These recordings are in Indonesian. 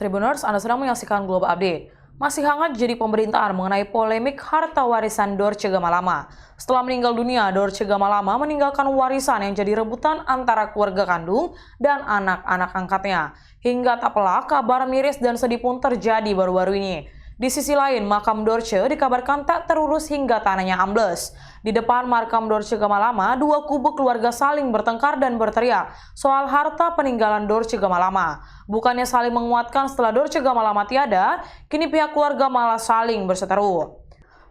Tribuners, Anda sedang menyaksikan Global Update. Masih hangat jadi pemberitaan mengenai polemik harta warisan Dorce Gamalama. Setelah meninggal dunia, Dorce Gamalama meninggalkan warisan yang jadi rebutan antara keluarga kandung dan anak-anak angkatnya. Hingga tak pelak, kabar miris dan sedih pun terjadi baru-baru ini. Di sisi lain, makam Dorce dikabarkan tak terurus hingga tanahnya ambles. Di depan makam Dorce Gamalama, dua kubu keluarga saling bertengkar dan berteriak soal harta peninggalan Dorce Gamalama. Bukannya saling menguatkan setelah Dorce Gamalama tiada, kini pihak keluarga malah saling berseteru.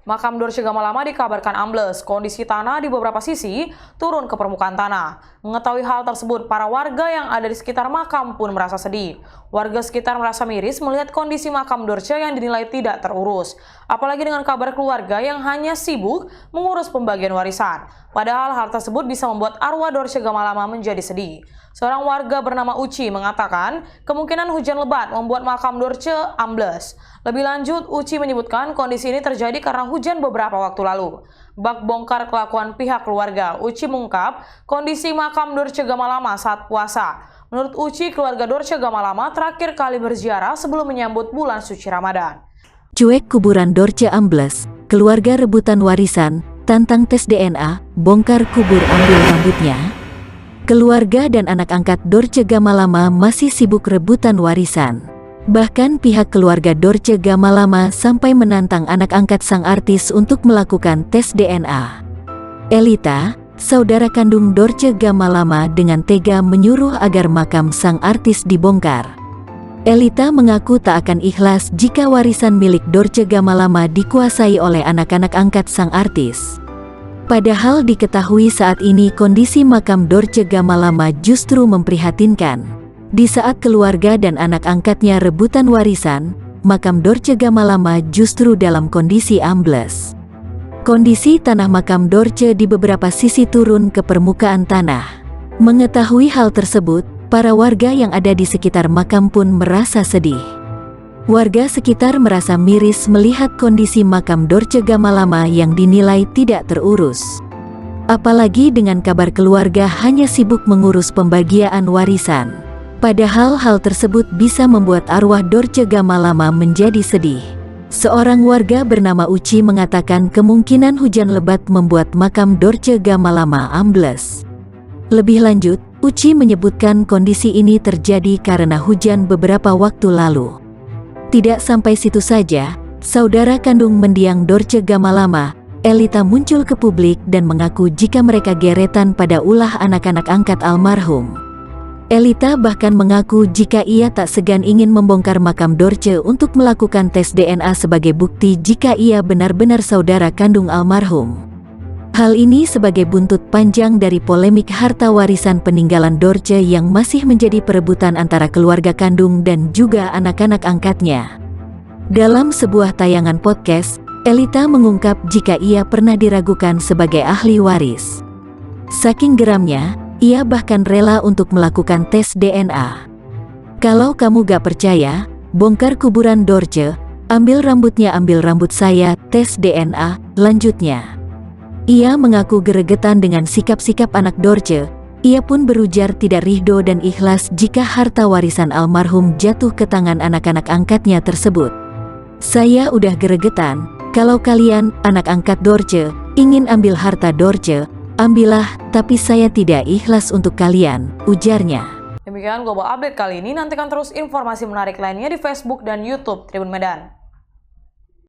Makam Dorce Gamalama dikabarkan ambles, kondisi tanah di beberapa sisi turun ke permukaan tanah. Mengetahui hal tersebut, para warga yang ada di sekitar makam pun merasa sedih. Warga sekitar merasa miris melihat kondisi makam Dorce yang dinilai tidak terurus. Apalagi dengan kabar keluarga yang hanya sibuk mengurus pembagian warisan. Padahal hal tersebut bisa membuat arwah Dorce Gamalama menjadi sedih. Seorang warga bernama Uci mengatakan kemungkinan hujan lebat membuat makam Dorce ambles. Lebih lanjut, Uci menyebutkan kondisi ini terjadi karena hujan beberapa waktu lalu. Bak bongkar kelakuan pihak keluarga, Uci mengungkap kondisi makam Dorce Gamalama saat puasa. Menurut Uci, keluarga Dorce Gamalama terakhir kali berziarah sebelum menyambut bulan suci Ramadan. Cuek kuburan Dorce ambles, keluarga rebutan warisan, tantang tes DNA, bongkar kubur ambil rambutnya. Keluarga dan anak angkat Dorce Gamalama masih sibuk rebutan warisan. Bahkan pihak keluarga Dorce Gamalama sampai menantang anak angkat sang artis untuk melakukan tes DNA. Elita, saudara kandung Dorce Gamalama, dengan tega menyuruh agar makam sang artis dibongkar. Elita mengaku tak akan ikhlas jika warisan milik Dorce Gamalama dikuasai oleh anak-anak angkat sang artis. Padahal diketahui saat ini kondisi makam Dorce Gamalama justru memprihatinkan. Di saat keluarga dan anak angkatnya rebutan warisan, makam Dorce Gamalama justru dalam kondisi ambles. Kondisi tanah makam Dorce di beberapa sisi turun ke permukaan tanah. Mengetahui hal tersebut, para warga yang ada di sekitar makam pun merasa sedih. Warga sekitar merasa miris melihat kondisi makam Dorce Gamalama yang dinilai tidak terurus. Apalagi dengan kabar keluarga hanya sibuk mengurus pembagian warisan. Padahal hal tersebut bisa membuat arwah Dorce Gamalama menjadi sedih. Seorang warga bernama Uci mengatakan kemungkinan hujan lebat membuat makam Dorce Gamalama ambles. Lebih lanjut, Uci menyebutkan kondisi ini terjadi karena hujan beberapa waktu lalu. Tidak sampai situ saja, saudara kandung mendiang Dorce Gamalama, Elita, muncul ke publik dan mengaku jika mereka geretan pada ulah anak-anak angkat almarhum. Elita bahkan mengaku jika ia tak segan ingin membongkar makam Dorce untuk melakukan tes DNA sebagai bukti jika ia benar-benar saudara kandung almarhum. Hal ini sebagai buntut panjang dari polemik harta warisan peninggalan Dorce yang masih menjadi perebutan antara keluarga kandung dan juga anak-anak angkatnya. Dalam sebuah tayangan podcast, Elita mengungkap jika ia pernah diragukan sebagai ahli waris. Saking geramnya, ia bahkan rela untuk melakukan tes DNA. Kalau kamu gak percaya, bongkar kuburan Dorce, ambil rambutnya, ambil rambut saya, tes DNA, lanjutnya. Ia mengaku geregetan dengan sikap-sikap anak Dorce. Ia pun berujar tidak ridho dan ikhlas jika harta warisan almarhum jatuh ke tangan anak-anak angkatnya tersebut. Saya udah geregetan, kalau kalian, anak angkat Dorce, ingin ambil harta Dorce, ambillah, tapi saya tidak ikhlas untuk kalian, ujarnya. Demikian Global Update kali ini, nantikan terus informasi menarik lainnya di Facebook dan YouTube Tribun Medan.